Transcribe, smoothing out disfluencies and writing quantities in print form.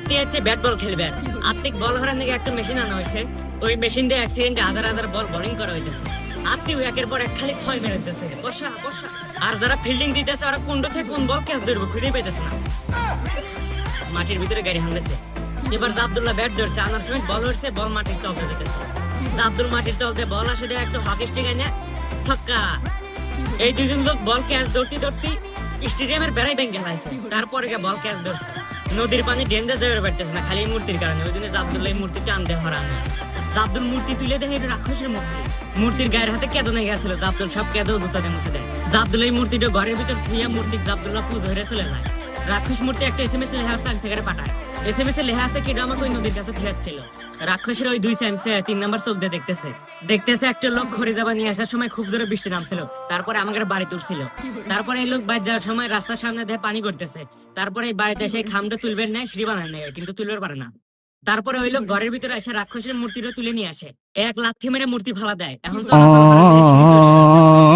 আপনি হচ্ছে bat ball খেলবেন, আপনি বল করার নাকি একটা মেশিন আনা হয়েছে, ওই মেশিন দিয়ে এক সেকেন্ডে হাজার হাজার বল বোলিং করা হইতেছে, আপনি একের পর এক খালি 6 মেরে দিতেছে বর্ষা বর্ষা। আর যারা ফিল্ডিং দিতেছে ওরা কোন থেকে কোন বল ক্যাচ ধরবে খুঁজে পাইতেছে না, মাটির ভিতরে গাড়ি হামলেছে। এবার আব্দুল্লাহ ব্যাট ধরছে, আনার সময় বল হচ্ছে, বল মাটির তলতে যেতেছে, আব্দুল মাটির তলতে বল আসে দেয় একটা হকি স্টিক এনে ছক্কা। এই দুজন লোক বল ক্যাচ ধরতে ধরতে স্টেডিয়ামের বেড়াই ব্যাংকে ফেলাইছে, তারপরে বল ক্যাচ ধরছে। নদীর পানি ডেঞ্জার যাবে পারতেছে না খালি এই মূর্তির কারণে, ওই জন্য আব্দুল্লাহ এই মূর্তি টানতে হরানো। আব্দুল মূর্তি তুলে দেখে এটা রাক্ষসের মূর্তি, মূর্তির গায়ের হাতে কেদো নিয়ে গেছিল, আব্দুল সব কেদো দুটাতে মুছে দেয়। আব্দুল এই মূর্তিটা ঘরের ভিতর থুইয়া মূর্তি আব্দুল্লাহ পুজো হয়ে চলে যায়। রাক্ষস মূর্তি একটা এসএমএস লেখা আছে থেকে পাঠায়, এসএমএস এ লেখা আছে কি আমাকে ওই নদীর কাছে ফেরাচ্ছিল। রাক্ষসের ওই 2 স্যামসে 3 নাম্বার চোখ দিয়ে দেখতেছে একটা লোক ঘরে যাবা নিয়ে আসার সময় খুব জোরে বৃষ্টি নামছিল, তারপরে আমাদের বাড়ি তুলছিল। তারপরে এই লোক বাইরে যাওয়ার সময় রাস্তার সামনে দিয়ে পানি করতেছে, তারপরে এই বাড়িতে এসে খামটা তুলবেন না, সিঁড়ি বানায় নেয় কিন্তু তুলবে পারে না। তারপরে ওই লোক ঘরের ভিতরে এসে রাক্ষসের মূর্তিটা তুলে নিয়ে আসে, এক লাথি মেরে মূর্তি ফালা দেয়। এখন চলাচল করার জন্য সিঁড়ি তৈরি করা আছে।